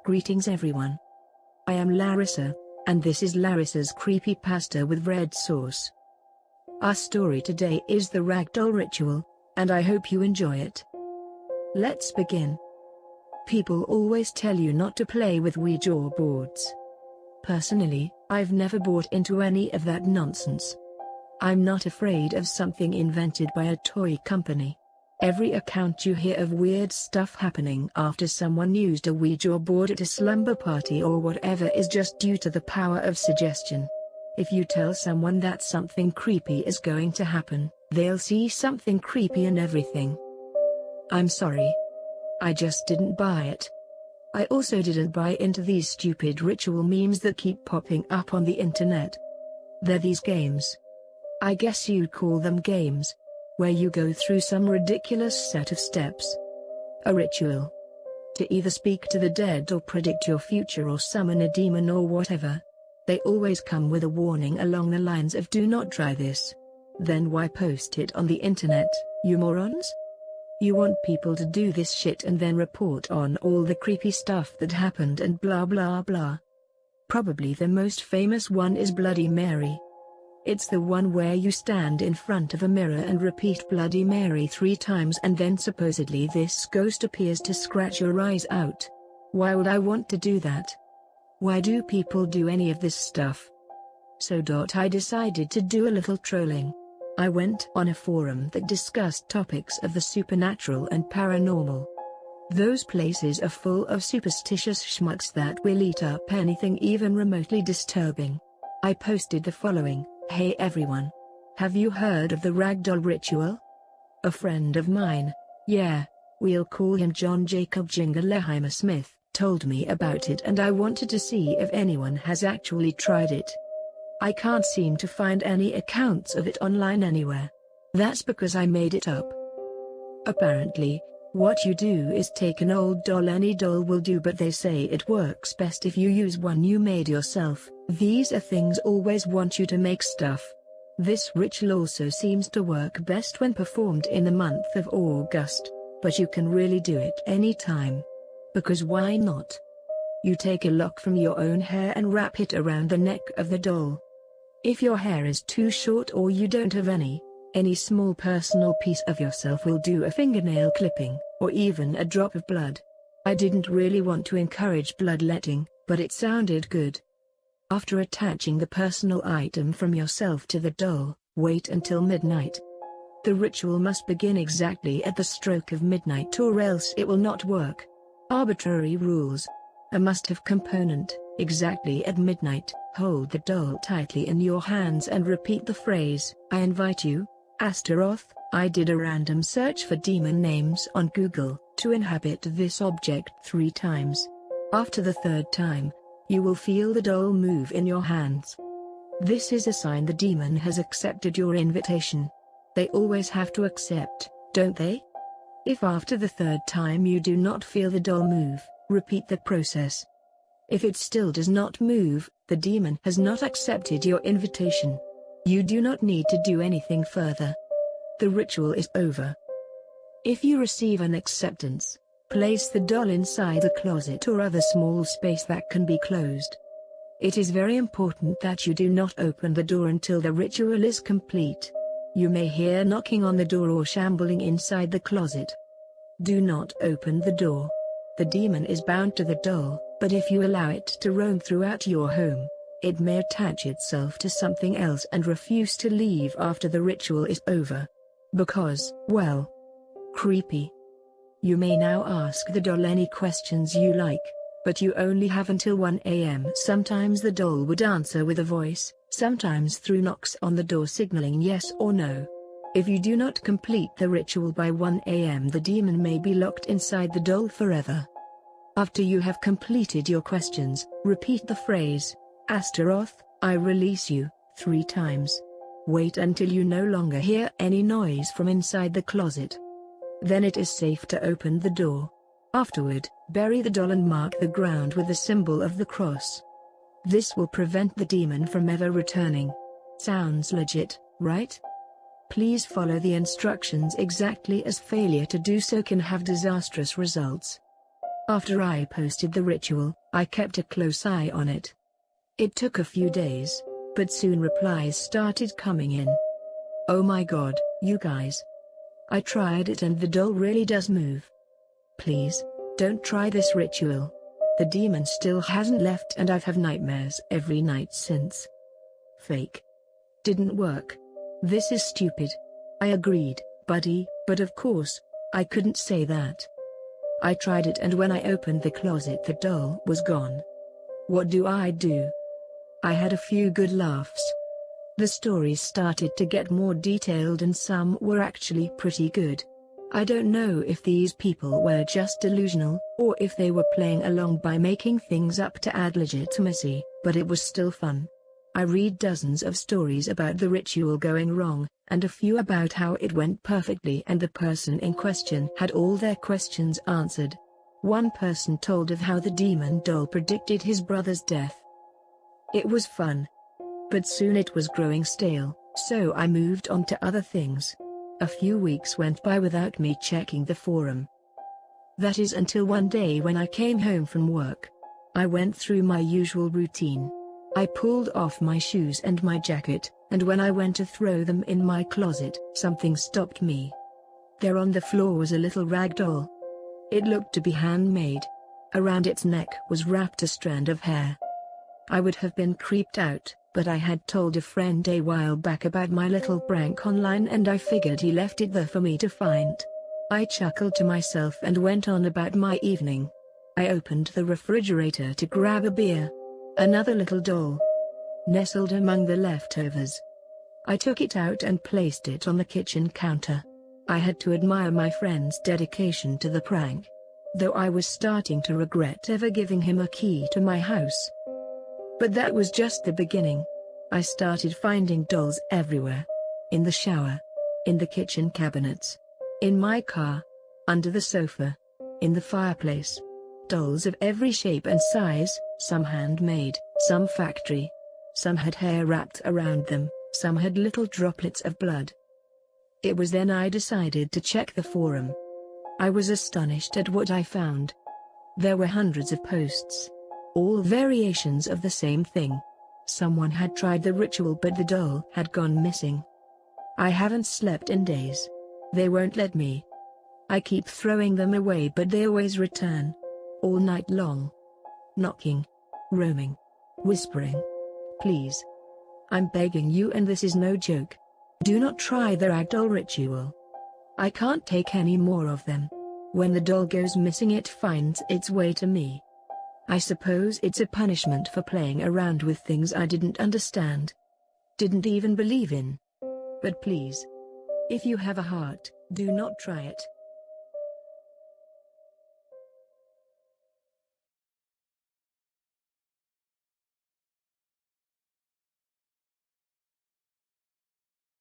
Greetings everyone. I am Larissa, and this is Larissa's Creepypasta with red sauce. Our story today is the ragdoll ritual, and I hope you enjoy it. Let's begin. People always tell you not to play with Ouija boards. Personally, I've never bought into any of that nonsense. I'm not afraid of something invented by a toy company. Every account you hear of weird stuff happening after someone used a Ouija board at a slumber party or whatever is just due to the power of suggestion. If you tell someone that something creepy is going to happen, they'll see something creepy in everything. I'm sorry. I just didn't buy it. I also didn't buy into these stupid ritual memes that keep popping up on the internet. They're these games. I guess you'd call them games, where you go through some ridiculous set of steps. A ritual. To either speak to the dead or predict your future or summon a demon or whatever. They always come with a warning along the lines of "do not try this." Then why post it on the internet, you morons? You want people to do this shit and then report on all the creepy stuff that happened and blah blah blah. Probably the most famous one is Bloody Mary. It's the one where you stand in front of a mirror and repeat Bloody Mary 3 times and then supposedly this ghost appears to scratch your eyes out. Why would I want to do that? Why do people do any of this stuff? So I decided to do a little trolling. I went on a forum that discussed topics of the supernatural and paranormal. Those places are full of superstitious schmucks that will eat up anything even remotely disturbing. I posted the following: "Hey everyone. Have you heard of the ragdoll ritual? A friend of mine, yeah, we'll call him John Jacob Jingleheimer Smith, told me about it and I wanted to see if anyone has actually tried it. I can't seem to find any accounts of it online anywhere. That's because I made it up. Apparently, what you do is take an old doll. Any doll will do, but they say it works best if you use one you made yourself. These are things always want you to make stuff. This ritual also seems to work best when performed in the month of August, but you can really do it any time. Because why not? You take a lock from your own hair and wrap it around the neck of the doll. If your hair is too short or you don't have any small personal piece of yourself will do. A fingernail clipping, or even a drop of blood. I didn't really want to encourage bloodletting, but it sounded good. After attaching the personal item from yourself to the doll, wait until midnight. The ritual must begin exactly at the stroke of midnight or else it will not work. Arbitrary rules. A must-have component: exactly at midnight, hold the doll tightly in your hands and repeat the phrase, "I invite you, Astaroth." I did a random search for demon names on Google, to inhabit this object 3 times. After the 3rd time, you will feel the doll move in your hands. This is a sign the demon has accepted your invitation. They always have to accept, don't they? If after the 3rd time you do not feel the doll move, repeat the process. If it still does not move, the demon has not accepted your invitation. You do not need to do anything further. The ritual is over. If you receive an acceptance, place the doll inside a closet or other small space that can be closed. It is very important that you do not open the door until the ritual is complete. You may hear knocking on the door or shambling inside the closet. Do not open the door. The demon is bound to the doll, but if you allow it to roam throughout your home, it may attach itself to something else and refuse to leave after the ritual is over. Because, well, creepy. You may now ask the doll any questions you like, but you only have until 1 a.m. Sometimes the doll would answer with a voice, sometimes through knocks on the door signaling yes or no. If you do not complete the ritual by 1 a.m. the demon may be locked inside the doll forever. After you have completed your questions, repeat the phrase, "Astaroth, I release you," 3 times. Wait until you no longer hear any noise from inside the closet. Then it is safe to open the door. Afterward, bury the doll and mark the ground with the symbol of the cross. This will prevent the demon from ever returning. Sounds legit, right? Please follow the instructions exactly, as failure to do so can have disastrous results. After I posted the ritual, I kept a close eye on it. It took a few days, but soon replies started coming in. Oh my god, you guys. I tried it and the doll really does move. Please, don't try this ritual. The demon still hasn't left and I've had nightmares every night since. Fake. Didn't work. This is stupid. I agreed, buddy, but of course, I couldn't say that. I tried it and when I opened the closet the doll was gone. What do? I had a few good laughs. The stories started to get more detailed and some were actually pretty good. I don't know if these people were just delusional, or if they were playing along by making things up to add legitimacy, but it was still fun. I read dozens of stories about the ritual going wrong, and a few about how it went perfectly and the person in question had all their questions answered. One person told of how the demon doll predicted his brother's death. It was fun. But soon it was growing stale, so I moved on to other things. A few weeks went by without me checking the forum. That is until one day when I came home from work. I went through my usual routine. I pulled off my shoes and my jacket, and when I went to throw them in my closet, something stopped me. There on the floor was a little rag doll. It looked to be handmade. Around its neck was wrapped a strand of hair. I would have been creeped out, but I had told a friend a while back about my little prank online and I figured he left it there for me to find. I chuckled to myself and went on about my evening. I opened the refrigerator to grab a beer. Another little doll nestled among the leftovers. I took it out and placed it on the kitchen counter. I had to admire my friend's dedication to the prank, though I was starting to regret ever giving him a key to my house. But that was just the beginning. I started finding dolls everywhere. In the shower. In the kitchen cabinets. In my car. Under the sofa. In the fireplace. Dolls of every shape and size, some handmade, some factory. Some had hair wrapped around them, some had little droplets of blood. It was then I decided to check the forum. I was astonished at what I found. There were hundreds of posts. All variations of the same thing. Someone had tried the ritual but the doll had gone missing. I haven't slept in days. They won't let me. I keep throwing them away but they always return. All night long. Knocking. Roaming. Whispering. Please. I'm begging you and this is no joke. Do not try the ragdoll ritual. I can't take any more of them. When the doll goes missing it finds its way to me. I suppose it's a punishment for playing around with things I didn't understand. Didn't even believe in. But please. If you have a heart, do not try it.